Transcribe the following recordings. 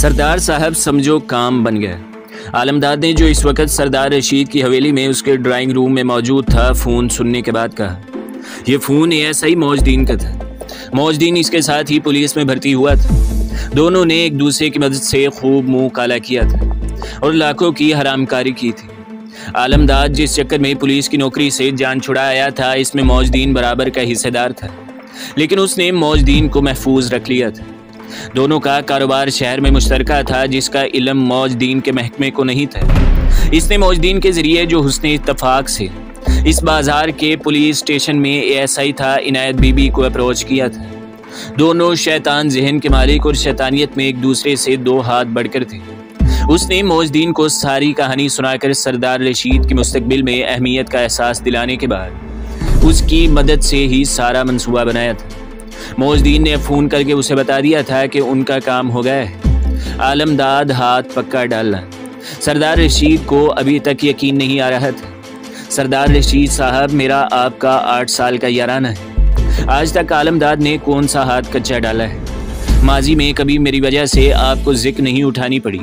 सरदार साहब समझो काम बन गया। आलमदाद ने, जो इस वक्त सरदार रशीद की हवेली में उसके ड्राइंग रूम में मौजूद था, फ़ोन सुनने के बाद कहा, यह फ़ोन ASI मौजदीन का था। मौजदीन इसके साथ ही पुलिस में भर्ती हुआ था। दोनों ने एक दूसरे की मदद से खूब मुंह काला किया था और लाखों की हरामकारी की थी। आलमदाद जिस चक्कर में पुलिस की नौकरी से जान छुड़ा आया था, इसमें मौजदीन बराबर का हिस्सेदार था, लेकिन उसने मौजदीन को महफूज रख लिया था। दोनों का कारोबार शहर में मुश्तरका था, जिसका इल्म मौजदीन के महकमे को नहीं था। इसने मौजदीन के ज़रिए, जो हुस्ने इत्तफाक से इस बाज़ार के पुलिस स्टेशन में ASI था, इनायत बीबी को अप्रोच किया था। दोनों शैतान जहन के मालिक और शैतानियत में एक दूसरे से 2 हाथ बढ़कर थे। उसने मौजदीन को सारी कहानी सुनाकर सरदार रशीद की मुस्तकबिल में अहमियत का एहसास दिलाने के बाद उसकी मदद से ही सारा मंसूबा बनाया था। मौजदीन ने फ़ोन करके उसे बता दिया था कि उनका काम हो गया है। आलमदाद हाथ पक्का डालना। सरदार रशीद को अभी तक यकीन नहीं आ रहा था। सरदार रशीद साहब, मेरा आपका 8 साल का याराना है। आज तक आलमदाद ने कौन सा हाथ कच्चा डाला है? माजी में कभी मेरी वजह से आपको जिक्र नहीं उठानी पड़ी,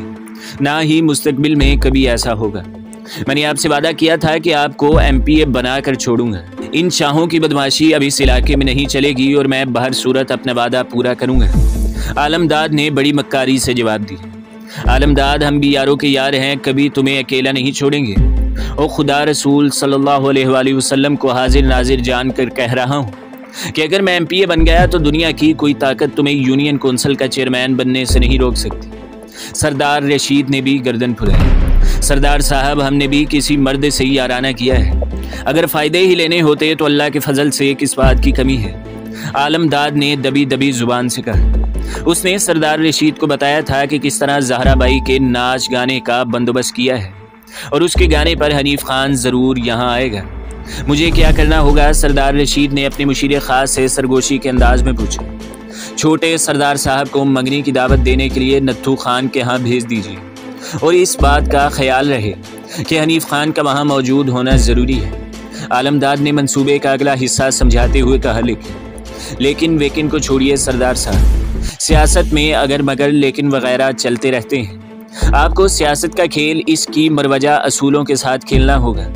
ना ही मुस्तकबिल में कभी ऐसा होगा। मैंने आपसे वादा किया था कि आपको MPA बना कर छोड़ूंगा। इन शाहों की बदमाशी अब इस इलाके में नहीं चलेगी और मैं बहर सूरत अपना वादा पूरा करूंगा। आलमदाद ने बड़ी मक्कारी से जवाब दिया। आलमदाद, हम भी यारों के यार हैं, कभी तुम्हें अकेला नहीं छोड़ेंगे। और खुदा रसूल सल्लल्लाहु अलैहि वसल्लम को हाजिर नाजिर जान कर कह रहा हूँ कि अगर मैं MPA बन गया तो दुनिया की कोई ताकत तुम्हें यूनियन कौंसिल का चेयरमैन बनने से नहीं रोक सकती। सरदार रशीद ने भी गर्दन फुलाई। सरदार साहब, हमने भी किसी मर्द से ही याराना किया है। अगर फ़ायदे ही लेने होते तो अल्लाह के फजल से किस बात की कमी है? आलमदाद ने दबी दबी जुबान से कहा। उसने सरदार रशीद को बताया था कि किस तरह ज़हरा बाई के नाच गाने का बंदोबस्त किया है और उसके गाने पर हनीफ खान ज़रूर यहाँ आएगा। मुझे क्या करना होगा? सरदार रशीद ने अपने मुशीर ख़ास से सरगोशी के अंदाज में पूछा। छोटे सरदार साहब को मंगनी की दावत देने के लिए नत्थू खान के यहाँ भेज दीजिए और इस बात का ख्याल रहे कि हनीफ खान का वहाँ मौजूद होना ज़रूरी है। आलमदाद ने मंसूबे का अगला हिस्सा समझाते हुए कहा, लेकिन वेकिन को छोड़िए सरदार साहब, सियासत में अगर मगर लेकिन वगैरह चलते रहते हैं। आपको सियासत का खेल इसकी मरवजा असूलों के साथ खेलना होगा।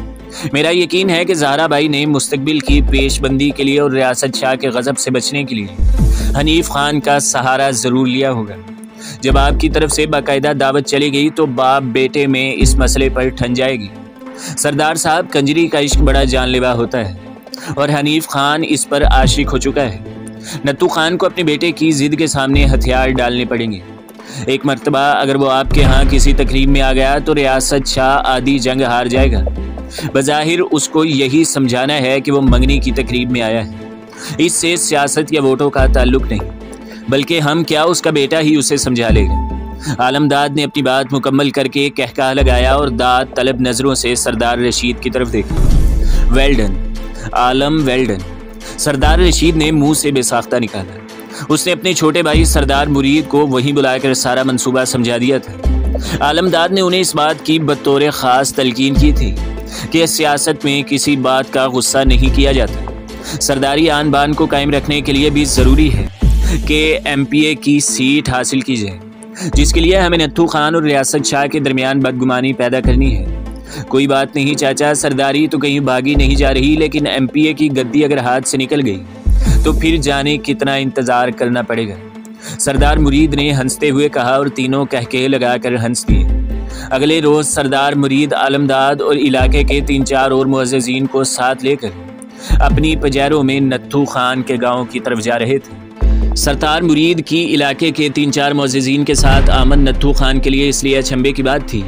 मेरा यकीन है कि ज़हरा बाई ने मुस्तकबिल की पेशबंदी के लिए और रियासत शाह के गज़ब से बचने के लिए हनीफ खान का सहारा ज़रूर लिया होगा। जब आपकी तरफ से बाकायदा दावत चली गई तो बाप बेटे में इस मसले पर ठन जाएगी। सरदार साहब, कंजरी का इश्क बड़ा जानलेवा होता है और हनीफ खान इस पर आशिक हो चुका है। नत्थू खान को अपने बेटे की जिद के सामने हथियार डालने पड़ेंगे। एक मर्तबा अगर वो आपके यहाँ किसी तकरीब में आ गया तो रियासत शाह आधी जंग हार जाएगा। बज़ाहिर उसको यही समझाना है कि वो मंगनी की तकरीब में आया है। इससे सियासत या वोटों का ताल्लुक नहीं, बल्कि हम क्या, उसका बेटा ही उसे समझा लेगा। आलमदाद ने अपनी बात मुकम्मल करके कहका लगाया और दाद तलब नज़रों से सरदार रशीद की तरफ देखा। वेल डन आलम, वेल डन। सरदार रशीद ने मुंह से बेसाख्ता निकाला। उसने अपने छोटे भाई सरदार मुरीद को वहीं बुलाकर सारा मंसूबा समझा दिया था। आलमदाद ने उन्हें इस बात की बतौर ख़ास तलकीन की थी कि सियासत में किसी बात का गुस्सा नहीं किया जाता। सरदारी आन बान को कायम रखने के लिए भी ज़रूरी है कि MPA की सीट हासिल की जाए, जिसके लिए हमें नत्थू खान और रियासत शाह के दरमियान बदगुमानी पैदा करनी है। कोई बात नहीं चाचा, सरदारी तो कहीं भागी नहीं जा रही, लेकिन MPA की गद्दी अगर हाथ से निकल गई तो फिर जाने कितना इंतज़ार करना पड़ेगा। सरदार मुरीद ने हंसते हुए कहा और तीनों कहके लगाकर हंस दिए। अगले रोज़ सरदार मुरीद आलमदाद और इलाके के 3-4 और मुअज़्ज़िज़ीन को साथ लेकर अपनी पजारों में नत्थू खान के गांव की तरफ जा रहे थे। सरदार मुरीद की इलाके के 3-4 मुअज़्ज़िज़ीन के साथ आमद नत्थू खान के लिए इसलिए अचंभे की बात थी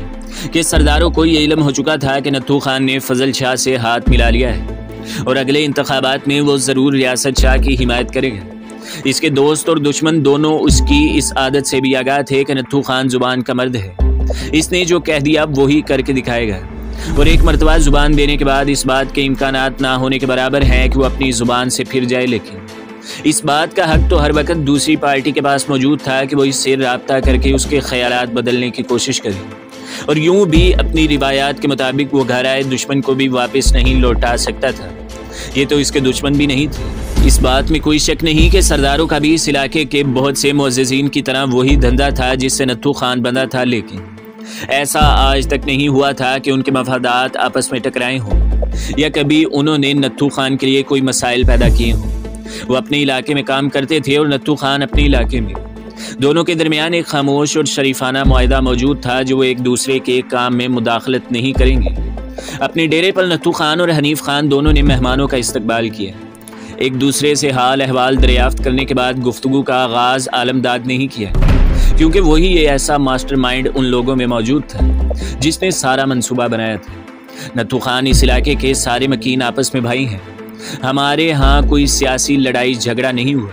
कि सरदारों को ये इल्म हो चुका था कि नत्थू खान ने फजल शाह से हाथ मिला लिया है और अगले इंतखाबात में वो ज़रूर रियासत शाह की हिमायत करेगा। इसके दोस्त और दुश्मन दोनों उसकी इस आदत से भी आगाह थे कि नत्थू खान जुबान का मर्द है। इसने जो कह दिया वही करके दिखाएगा और एक मरतबा जुबान देने के बाद इस बात के इम्कानात ना होने के बराबर हैं कि वो अपनी जुबान से फिर जाए। लेकिन इस बात का हक तो हर वक्त दूसरी पार्टी के पास मौजूद था कि वो इससे राब्ता करके उसके ख्यालात बदलने की कोशिश करे और यूं भी अपनी रिवायात के मुताबिक वो घर आए दुश्मन को भी वापस नहीं लौटा सकता था। ये तो इसके दुश्मन भी नहीं थे। इस बात में कोई शक नहीं कि सरदारों का भी इस इलाके के बहुत से मुअज़्ज़िज़ीन की तरह वही धंधा था जिससे नत्थू खान बंधा था, लेकिन ऐसा आज तक नहीं हुआ था कि उनके मफादात आपस में टकराए हों या कभी उन्होंने नत्थू खान के लिए कोई मसाइल पैदा किए हों। वो अपने इलाके में काम करते थे और नत्थू खान अपने इलाके में। दोनों के दरमियान एक खामोश और शरीफाना मुआहदा मौजूद था जो वो एक दूसरे के काम में मुदाखलत नहीं करेंगे। अपने डेरे पर नत्थू खान और हनीफ खान दोनों ने मेहमानों का इस्तकबाल किया। एक दूसरे से हाल अहवाल दरियाफ्त करने के बाद गुफ्तगू का आगाज़ आलमदाद ने ही किया, क्योंकि वही ये ऐसा मास्टरमाइंड उन लोगों में मौजूद था जिसने सारा मंसूबा बनाया था। नत्थू खान इस इलाके के सारे मकीन आपस में भाई हैं। हमारे यहाँ कोई सियासी लड़ाई झगड़ा नहीं हुआ।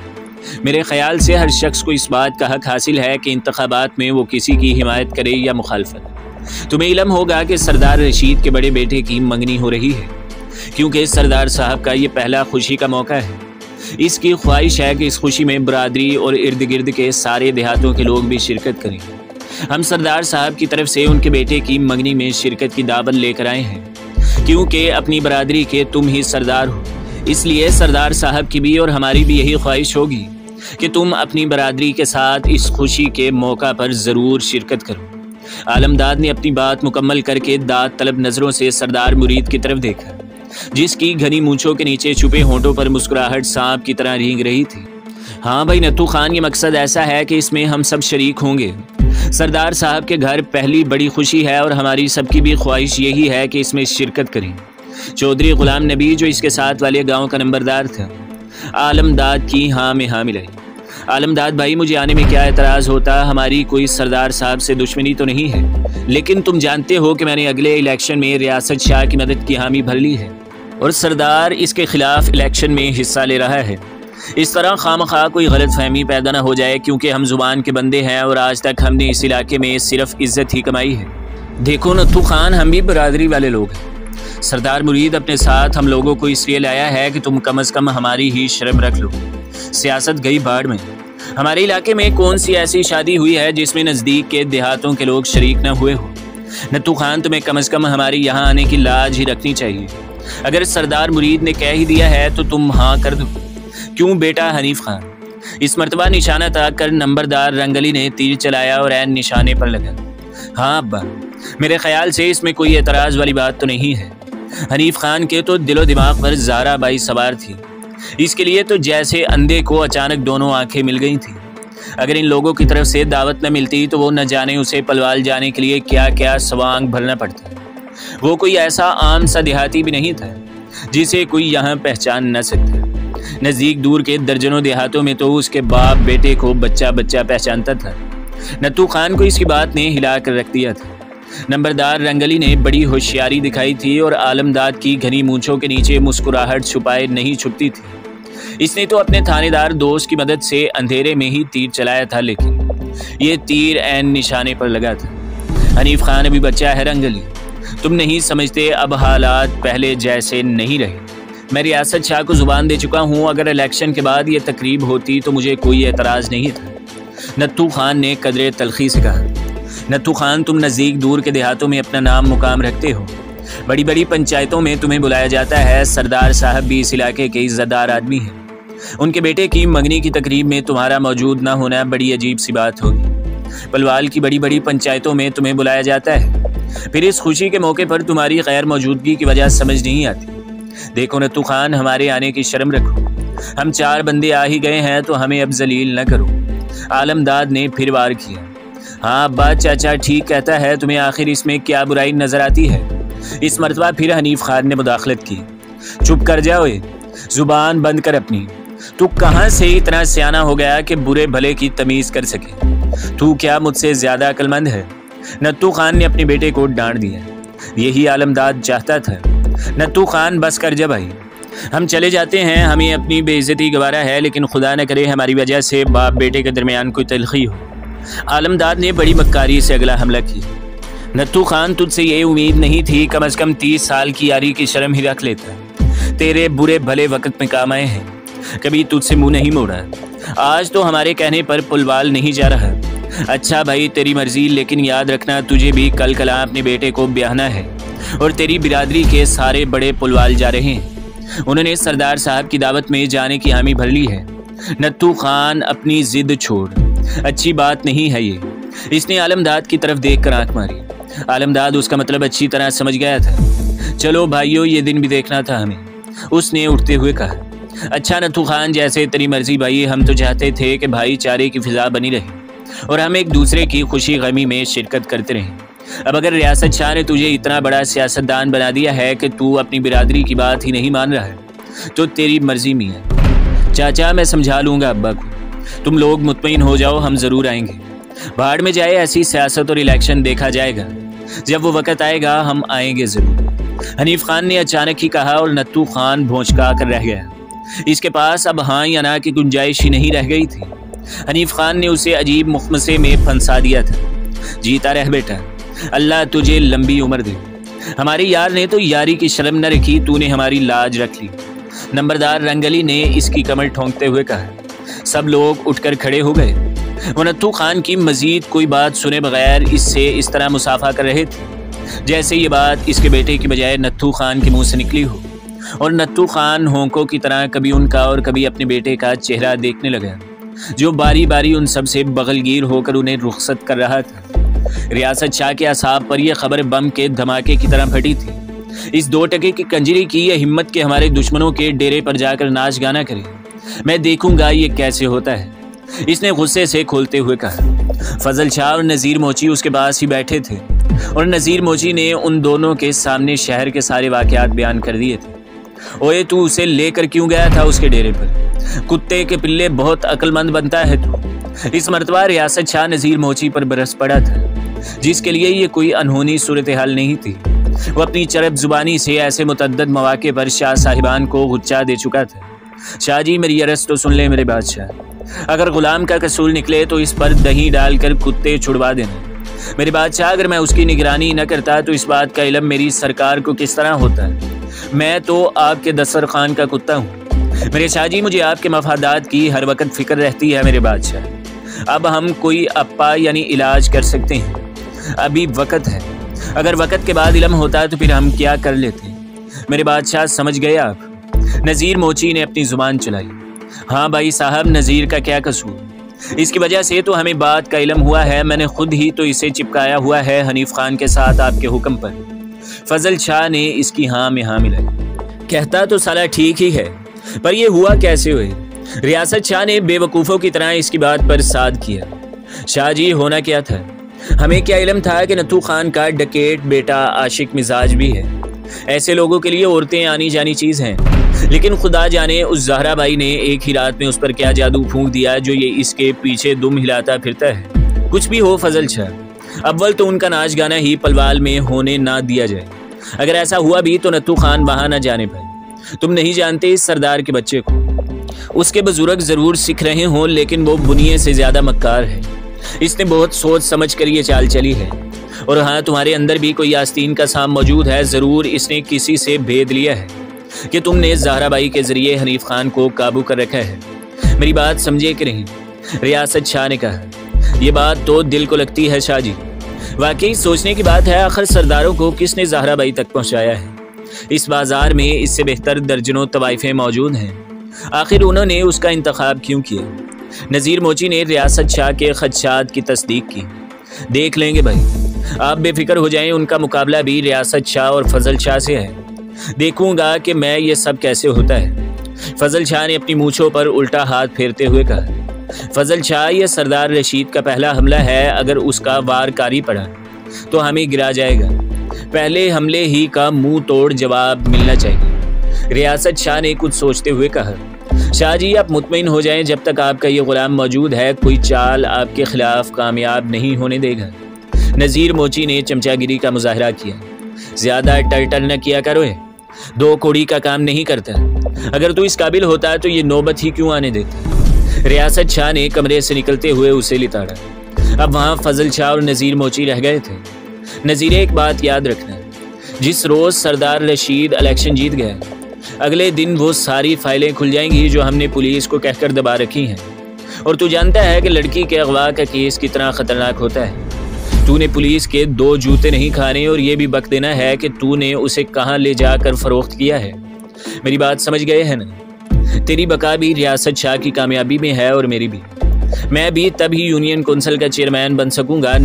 मेरे ख्याल से हर शख्स को इस बात का हक हासिल है कि इंतखाबात में वो किसी की हिमायत करे या मुखालफत। तुम्हें इल्म होगा कि सरदार रशीद के बड़े बेटे की मंगनी हो रही है, क्योंकि सरदार साहब का ये पहला खुशी का मौका है। इसकी ख्वाहिश है कि इस खुशी में बरादरी और इर्द गिर्द के सारे देहातों के लोग भी शिरकत करें। हम सरदार साहब की तरफ से उनके बेटे की मंगनी में शिरकत की दावत लेकर आए हैं, क्योंकि अपनी बरादरी के तुम ही सरदार हो। इसलिए सरदार साहब की भी और हमारी भी यही ख्वाहिश होगी कि तुम अपनी बरादरी के साथ इस खुशी के मौका पर ज़रूर शिरकत करो। आलमदाद ने अपनी बात मुकम्मल करके दाद तलब नज़रों से सरदार मुरीद की तरफ देखा, जिसकी घनी मूंछों के नीचे छुपे होंठों पर मुस्कुराहट सांप की तरह रेंग रही थी। हाँ भाई नत्थू खान, ये मकसद ऐसा है कि इसमें हम सब शरीक होंगे। सरदार साहब के घर पहली बड़ी खुशी है और हमारी सबकी भी ख्वाहिश यही है कि इसमें शिरकत करें। चौधरी गुलाम नबी जो इसके साथ वाले गांव का नंबरदार था, आलमदाद की हाँ में हाँ मिलाई। आलमदाद भाई, मुझे आने में क्या एतराज़ होता, हमारी कोई सरदार साहब से दुश्मनी तो नहीं है, लेकिन तुम जानते हो कि मैंने अगले इलेक्शन में रियासत शाह की मदद की हामी भर ली है और सरदार इसके खिलाफ इलेक्शन में हिस्सा ले रहा है। इस तरह खामखा कोई गलत फहमी पैदा ना हो जाए, क्योंकि हम जुबान के बंदे हैं और आज तक हमने इस इलाके में सिर्फ इज्जत ही कमाई है। देखो नत्थू खान, हम भी बरादरी वाले लोग हैं। सरदार मुरीद अपने साथ हम लोगों को इसलिए लाया है कि तुम कम से कम हमारी ही शर्म रख लो। सियासत गई बाढ़ में। हमारे इलाके में कौन सी ऐसी शादी हुई है जिसमें नज़दीक के देहातों के लोग शरीक न हुए हो। नत्थू खान, तुम्हें कम से कम हमारी यहाँ आने की लाज ही रखनी चाहिए। अगर सरदार मुरीद ने कह ही दिया है तो तुम हाँ कर दो। क्यों बेटा हनीफ खान? इस मरतबा निशाना ताक कर नंबरदार रंगली ने तीर चलाया और ऐन निशाने पर लगा। हाँ अब्बा, मेरे ख्याल से इसमें कोई एतराज़ वाली बात तो नहीं है। हनीफ खान के तो दिलो दिमाग पर ज़ारा बाई सवार थी। इसके लिए तो जैसे अंधे को अचानक दोनों आंखें मिल गई थी। अगर इन लोगों की तरफ से दावत न मिलती तो वो न जाने उसे पलवाल जाने के लिए क्या क्या सवांग भरना पड़ता। वो कोई ऐसा आम सा देहाती भी नहीं था जिसे कोई यहाँ पहचान न सकता। नज़दीक दूर के दर्जनों देहातों में तो उसके बाप बेटे को बच्चा बच्चा पहचानता था। नत्थू खान को इसकी बात ने हिला कर रख दिया था। नंबरदार रंगली ने बड़ी होशियारी दिखाई थी और आलमदाद की घनी मूंछों के नीचे मुस्कुराहट छुपाए नहीं छुपती थी। इसने तो अपने थानेदार दोस्त की मदद से अंधेरे में ही तीर चलाया था, लेकिन ये तीर ऐन निशाने पर लगा था। हनीफ खान अभी बच्चा है रंगली, तुम नहीं समझते, अब हालात पहले जैसे नहीं रहे। मैं रियासत शाह को जुबान दे चुका हूँ, अगर इलेक्शन के बाद ये तकरीब होती तो मुझे कोई एतराज़ नहीं था। नत्थू खान ने कदरे तलखी से कहा। नत्थू खान, तुम नज़दीक दूर के देहातों में अपना नाम मुकाम रखते हो। बड़ी बड़ी पंचायतों में तुम्हें बुलाया जाता है। सरदार साहब भी इस इलाके के इज़्ज़तदार आदमी हैं। उनके बेटे की मंगनी की तकरीब में तुम्हारा मौजूद ना होना बड़ी अजीब सी बात होगी। पलवाल की बड़ी बड़ी पंचायतों में तुम्हें बुलाया जाता है, फिर इस खुशी के मौके पर तुम्हारी गैर मौजूदगी की वजह समझ नहीं आती। देखो नत्थू खान, हमारे आने की शर्म रखो। हम 4 बंदे आ ही गए हैं तो हमें अब जलील न करो। आलमदाद ने फिर वार किया। हाँ अब्बा, चाचा ठीक कहता है, तुम्हें आखिर इसमें क्या बुराई नजर आती है? इस मरतबा फिर हनीफ खान ने मुदाखलत की। चुप कर जाओ, जुबान बंद कर अपनी। तू कहाँ से इतना सियाना हो गया कि बुरे भले की तमीज कर सके? तू क्या मुझसे ज्यादा अक्लमंद है? नत्थू खान ने अपने बेटे को डांट दिया। यही आलमदाद चाहता था। नत्थू खान, बस कर जा भाई, हम चले जाते हैं। हमें अपनी बेइज्जती गवारा है, लेकिन खुदा न करे हमारी वजह से बाप बेटे के दरमियान कोई तलखी हो। आलमदाद ने बड़ी मक्कारी से अगला हमला किया। नत्थू खान, तुझसे ये उम्मीद नहीं थी, कम से कम 30 साल की यारी की शर्म ही रख लेता। तेरे बुरे भले वक्त में काम आए हैं, कभी तुझसे मुंह नहीं मोड़ा। आज तो हमारे कहने पर पुलवाल नहीं जा रहा। अच्छा भाई, तेरी मर्जी, लेकिन याद रखना तुझे भी कल कला अपने बेटे को ब्याहना है और तेरी बिरादरी के सारे बड़े पुलवाल जा रहे हैं। उन्होंने सरदार साहब की दावत में जाने की हामी भर ली है। नत्थू खान अपनी जिद छोड़, अच्छी बात नहीं है ये। इसने आलमदाद की तरफ देखकर आंख मारी। आलमदाद उसका मतलब अच्छी तरह समझ गया था। चलो भाइयों, ये दिन भी देखना था हमें, उसने उठते हुए कहा। अच्छा नत्थू खान, जैसे तेरी मर्जी भाई, हम तो चाहते थे कि भाईचारे की फिजा बनी रहे और हम एक दूसरे की खुशी गमी में शिरकत करते रहें। अब अगर रियासत शाह ने तुझे इतना बड़ा सियासतदान बना दिया है कि तू अपनी बिरादरी की बात ही नहीं मान रहा है, तो तेरी मर्जी में है। चाचा, मैं समझा लूँगा अब्बा को, तुम लोग मुतमईन हो जाओ, हम ज़रूर आएंगे। भाड़ में जाए ऐसी सियासत और इलेक्शन, देखा जाएगा, जब वो वक़्त आएगा हम आएंगे ज़रूर। हनीफ खान ने अचानक ही कहा और नत्थू खान भौंचका कर रह गया। इसके पास अब हाँ या ना की गुंजाइश ही नहीं रह गई थी। हनीफ खान ने उसे अजीब मुखमसे में फंसा दिया था। जीता रह बेटा, अल्लाह तुझे लंबी उम्र दे। हमारे यार ने तो यारी की शर्म न रखी, तूने हमारी लाज रख ली। नंबरदार रंगली ने इसकी कमर ठोंकते हुए कहा। सब लोग उठकर खड़े हो गए। वो नत्थू खान की मजीद कोई बात सुने बगैर इससे इस तरह मुसाफा कर रहे थे जैसे ये बात इसके बेटे की बजाय नत्थू खान के मुंह से निकली हो। और नत्थू खान होंकों की तरह कभी उनका और कभी अपने बेटे का चेहरा देखने लगा, जो बारी बारी उन सब से बगलगीर होकर उन्हें रुखसत कर रहा था। रियासत शाह के असाब पर यह खबर बम के धमाके की तरह फटी थी। इस 2 टके की कंजरी की यह हिम्मत के हमारे दुश्मनों के डेरे पर जाकर नाच गाना करे। मैं देखूंगा ये कैसे होता है, इसने गुस्से से खोलते हुए कहा। फजल शाह और नज़ीर मोची उसके पास ही बैठे थे और नज़ीर मोची ने उन दोनों के सामने शहर के सारे वाक़यात बयान कर दिए थे। ओए, तू उसे लेकर क्यों गया था उसके डेरे पर? कुत्ते के पिल्ले, बहुत अक्लमंद बनता है तू। इस मरतबा रियासत शाह नज़ीर मोची पर बरस पड़ा था, जिसके लिए ये कोई अनहोनी सूरत हाल नहीं थी। वो अपनी चरब जुबानी से ऐसे मुतअद्दिद मौके पर शाह साहिबान को गुच्चा दे चुका था। शाह जी, मेरी अर्ज़ तो सुन ले मेरे बादशाह। अगर गुलाम का कसूर निकले तो इस पर दही डालकर कुत्ते छुड़वा देना। मेरे बादशाह, अगर मैं उसकी निगरानी न करता तो इस बात का इल्म मेरी सरकार को किस तरह होता है? मैं तो आपके दस्तरखान का कुत्ता हूँ। मेरे शाह जी, मुझे आपके मफादात की हर वक्त फिक्र रहती है मेरे बादशाह। अब हम कोई अप्पा यानी इलाज कर सकते हैं, अभी वक़्त है। अगर वक़्त के बाद इल्म होता तो फिर हम क्या कर लेते? मेरे बादशाह, समझ गए आप? नज़ीर मोची ने अपनी ज़ुबान चलाई। हाँ भाई साहब, नज़ीर का क्या कसूर? इसकी वजह से तो हमें बात का इल्म हुआ है। मैंने खुद ही तो इसे चिपकाया हुआ है हनीफ खान के साथ आपके हुक्म पर। फजल शाह ने इसकी हाँ में हाँ मिलाई। कहता तो साला ठीक ही है, पर यह हुआ कैसे हुए? रियासत शाह ने बेवकूफ़ों की तरह इसकी बात पर साद किया। शाह जी, होना क्या था? हमें क्या इल्म था कि नत्थू खान का डकेट बेटा आशिक मिजाज भी है? ऐसे लोगों के लिए औरतें आनी जानी चीज़ हैं। लेकिन खुदा जाने उस ज़हरा बाई ने एक ही रात में उस पर क्या जादू फूंक दिया जो ये इसके पीछे दुम हिलाता फिरता है। कुछ भी हो फजल शाह, अव्वल तो उनका नाच गाना ही पलवाल में होने ना दिया जाए। अगर ऐसा हुआ भी तो नत्थू खान वहाँ ना जाने पाए। तुम नहीं जानते इस सरदार के बच्चे को। उसके बुजुर्ग ज़रूर सीख रहे हों, लेकिन वो बुनिये से ज़्यादा मक्कार है। इसने बहुत सोच समझ कर ये चाल चली है। और हाँ, तुम्हारे अंदर भी कोई आस्तीन का साम मौजूद है। ज़रूर इसने किसी से भेद लिया है कि तुमने ज़हरा बाई के ज़रिए हनीफ खान को काबू कर रखा है। मेरी बात समझे कि नहीं? रियासत शाह ने कहा। ये बात तो दिल को लगती है शाह जी। वाकई सोचने की बात है, आखिर सरदारों को किसने ज़हरा बाई तक पहुँचाया है? इस बाज़ार में इससे बेहतर दर्जनों तवाइफें मौजूद हैं। आखिर उन्होंने उसका इंतखाब क्यों किया? नज़ीर मोची ने रियासत शाह के खदशात की तस्दीक की। देख लेंगे भाई, आप बेफिक्र हो जाएं। उनका मुकाबला भी रियासत शाह और फजल शाह से है। देखूंगा कि मैं ये सब कैसे होता है। फजल शाह ने अपनी मूछों पर उल्टा हाथ फेरते हुए कहा। फजल शाह, यह सरदार रशीद का पहला हमला है। अगर उसका वार कारी पड़ा तो हमें गिरा जाएगा। पहले हमले ही का मुंह तोड़ जवाब मिलना चाहिए। रियासत शाह ने कुछ सोचते हुए कहा। शाह जी, आप मुतमईन हो जाएं, जब तक आपका ये गुलाम मौजूद है कोई चाल आपके खिलाफ कामयाब नहीं होने देगा। नज़ीर मोची ने चमचागिरी का मुजाहरा किया। ज़्यादा टर्टर न किया करो, 2 कोड़ी का काम नहीं करता। अगर तू इस काबिल होता तो ये नौबत ही क्यों आने देता? रियासत शाह ने कमरे से निकलते हुए उसे लिताड़ा। अब वहाँ फजल शाह और नज़ीर मोची रह गए थे। नज़ीर, एक बात याद रखना, जिस रोज़ सरदार रशीद इलेक्शन जीत गया, अगले दिन वो सारी फाइलें खुल जाएंगी जो हमने पुलिस को कहकर दबा रखी हैं। और तू जानता है कि लड़की के अगवा का केस कितना ख़तरनाक होता है। तूने पुलिस के 2 जूते नहीं खाने और ये भी बक देना है कि तूने उसे कहाँ ले जाकर फ़रोख्त किया है। मेरी बात समझ गए हैं ना? तेरी बका भी रियासत शाह की कामयाबी में है और मेरी भी। मैं भी तभी यूनियन कौंसिल का चेयरमैन बन सकूंगा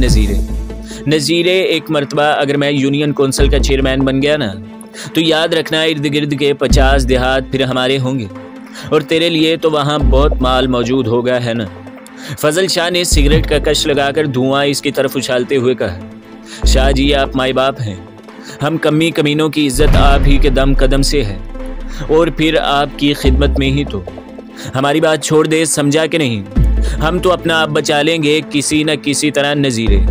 नज़ीरे। एक मर्तबा अगर मैं यूनियन कौंसिल का चेयरमैन बन गया ना, तो याद रखना इर्द गिर्द के 50 देहात फिर हमारे होंगे और तेरे लिए तो वहाँ बहुत माल मौजूद होगा, है ना? फजल शाह ने सिगरेट का कश लगाकर धुआं इसकी तरफ उछालते हुए कहा, शाह जी आप माई बाप हैं, हम कमी कमीनों की इज्जत आप ही के दम कदम से है और फिर आपकी खिदमत में ही तो। हमारी बात छोड़ दे, समझा कि नहीं? हम तो अपना आप बचा लेंगे किसी न किसी तरह नज़ीरे।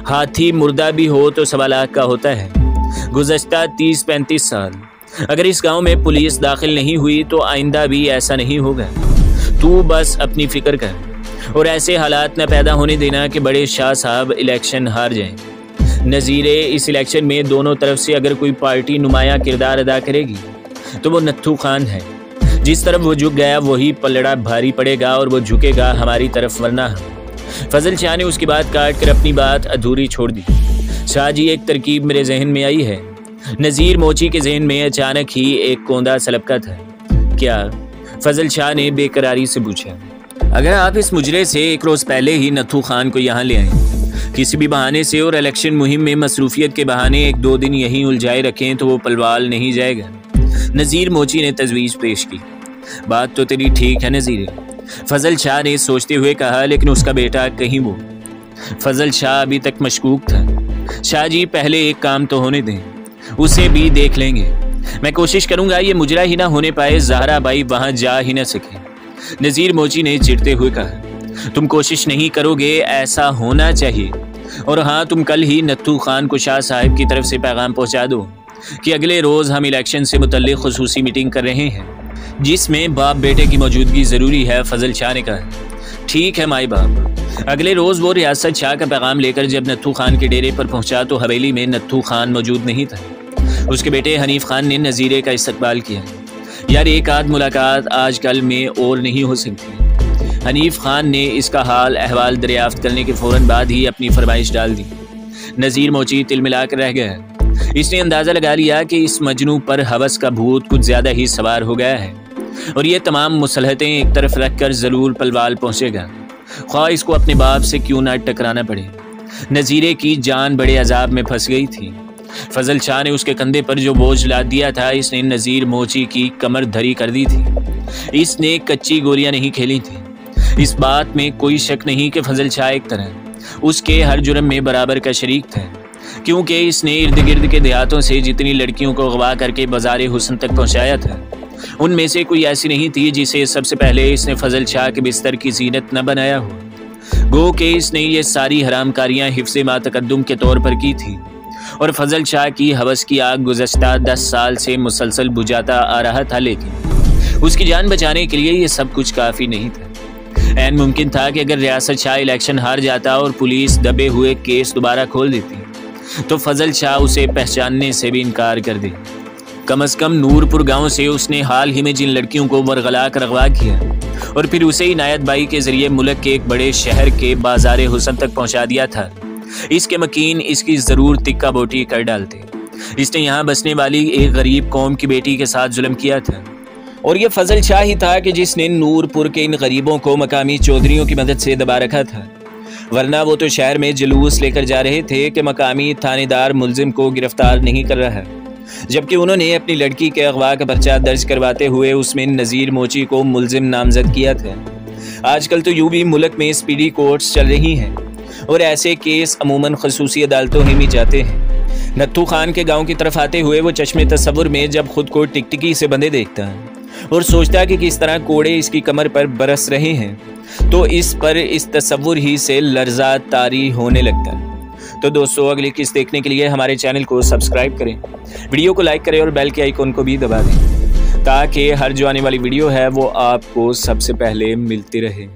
हाथी मुर्दा भी हो तो 1.25 लाख का होता है। गुज़श्ता 30-35 साल अगर इस गांव में पुलिस दाखिल नहीं हुई तो आइंदा भी ऐसा नहीं होगा। तू बस अपनी फिक्र कर और ऐसे हालात न पैदा होने देना कि बड़े शाह साहब इलेक्शन हार जाएं। नज़ीरे, इस इलेक्शन में दोनों तरफ से अगर कोई पार्टी नुमाया किरदार अदा करेगी तो वो नत्थू खान है। जिस तरफ वो झुक गया वही पलड़ा भारी पड़ेगा और वो झुकेगा हमारी तरफ, वरना हम। फजल शाह ने उसकी बात काट कर अपनी बात अधूरी छोड़ दी। शाह जी एक तरकीब मेरे जहन में आई है। नज़ीर मोची के जहन में अचानक ही एक कोंदा सलपका था। क्या? फजल शाह ने बेकरारी से पूछा। अगर आप इस मुजरे से 1 रोज़ पहले ही नत्थू खान को यहाँ ले आए किसी भी बहाने से और इलेक्शन मुहिम में मसरूफियत के बहाने 1-2 दिन यहीं उलझाए रखें तो वो पलवाल नहीं जाएगा। नज़ीर मोची ने तजवीज़ पेश की। बात तो तेरी ठीक है नज़ीरे, फजल शाह ने सोचते हुए कहा, लेकिन उसका बेटा कहीं वो। फजल शाह अभी तक मशकूक था। शाह जी पहले एक काम तो होने दें, उसे भी देख लेंगे। मैं कोशिश करूंगा ये मुजरा ही ना होने पाए, ज़हरा बाई वहाँ जा ही ना सके। नज़ीर मोची ने चिढ़ते हुए कहा, तुम कोशिश नहीं करोगे, ऐसा होना चाहिए। और हाँ, तुम कल ही नत्थू खान को शाह साहब की तरफ से पैगाम पहुँचा दो कि अगले रोज़ हम इलेक्शन से मुतल्लिक़ खुसूसी मीटिंग कर रहे हैं जिसमें बाप बेटे की मौजूदगी ज़रूरी है। फजल शाह ने कहा, ठीक है माई बाप। अगले रोज़ वो रियासत शाह का पैगाम लेकर जब नत्थू खान के डेरे पर पहुंचा तो हवेली में नत्थू खान मौजूद नहीं था। उसके बेटे हनीफ खान ने नज़ीरे का इस्तकबाल किया। यार एक आध मुलाकात आज कल में और नहीं हो सकती। हनीफ खान ने इसका हाल अहवाल दरियाफ्त करने के फ़ौरन बाद ही अपनी फरमाइश डाल दी। नज़ीर मोची तिलमिला कर रह गया। इसने अंदाज़ा लगा लिया कि इस मजनू पर हवस का भूत कुछ ज़्यादा ही सवार हो गया है और ये तमाम मुसलहतें एक तरफ रख कर ज़रूर पलवाल पहुँचेगा, ख्वाह इसको अपने बाप से क्यों ना टकराना पड़े। नज़ीरे की जान बड़े अजाब में फंस गई थी। फजल शाह ने उसके कंधे पर जो बोझ लाद दिया था, इसने नज़ीर मोची की कमर धरी कर दी थी। इसने कच्ची गोलियां नहीं खेली थी। इस बात में कोई शक नहीं कि फजल शाह एक तरह उसके हर जुर्म में बराबर का शरीक था, क्योंकि इसने इर्द गिर्द के देहातों से जितनी लड़कियों को अगवा करके बाज़ार हुस्न तक पहुँचाया था, उनमें से कोई ऐसी नहीं थी जिसे सबसे पहले इसने फजल शाह के बिस्तर की जीनत न बनाया हो। गो के इसने ये सारी हरामकारियाँ हिफ्ज़ मा तकद्दुम के तौर पर की थी और फजल शाह की हवस की आग गुज़श्ता 10 साल से मुसलसल बुझाता आ रहा था, लेकिन उसकी जान बचाने के लिए ये सब कुछ काफ़ी नहीं था। ऐन मुमकिन था कि अगर रियासत शाह इलेक्शन हार जाता और पुलिस दबे हुए केस दोबारा खोल देती तो फजल शाह उसे पहचानने से भी इनकार कर दे। कम अज़ कम नूरपुर गांव से उसने हाल ही में जिन लड़कियों को वरगला कर अगवा किया और फिर उसे इनायत बाई के ज़रिए मुल्क के एक बड़े शहर के बाज़ार हुस्न तक पहुंचा दिया था, इसके मकीन इसकी ज़रूर तिक्का बोटी कर डालते। इसने यहाँ बसने वाली एक गरीब कौम की बेटी के साथ जुल्म किया था और यह फजल शाह ही था कि जिसने नूरपुर के इन गरीबों को मकामी चौधरियों की मदद से दबा रखा था, वरना वो तो शहर में जुलूस लेकर जा रहे थे कि मकामी थानेदार मुलजिम को गिरफ्तार नहीं कर रहा, जबकि उन्होंने अपनी लड़की के अगवा का पर्चा दर्ज करवाते हुए उसमें नज़ीर मोची को मुलजिम नामजद किया था। आजकल तो यूं भी मुल्क में स्पीडी कोर्ट्स चल रही हैं और ऐसे केस अमूमन खसूसी अदालतों में भी जाते हैं। नत्थू खान के गांव की तरफ आते हुए वो चश्मे तसव्वुर में जब खुद को टिकटिकी से बंधे देखता है और सोचता कि किस तरह कोड़े इसकी कमर पर बरस रहे हैं, तो इस पर इस तसव्वुर ही से लर्जा तारी होने लगता है। तो दोस्तों, अगली किस्त देखने के लिए हमारे चैनल को सब्सक्राइब करें, वीडियो को लाइक करें और बेल के आइकन को भी दबा दें ताकि हर जो आने वाली वीडियो है वो आपको सबसे पहले मिलती रहे।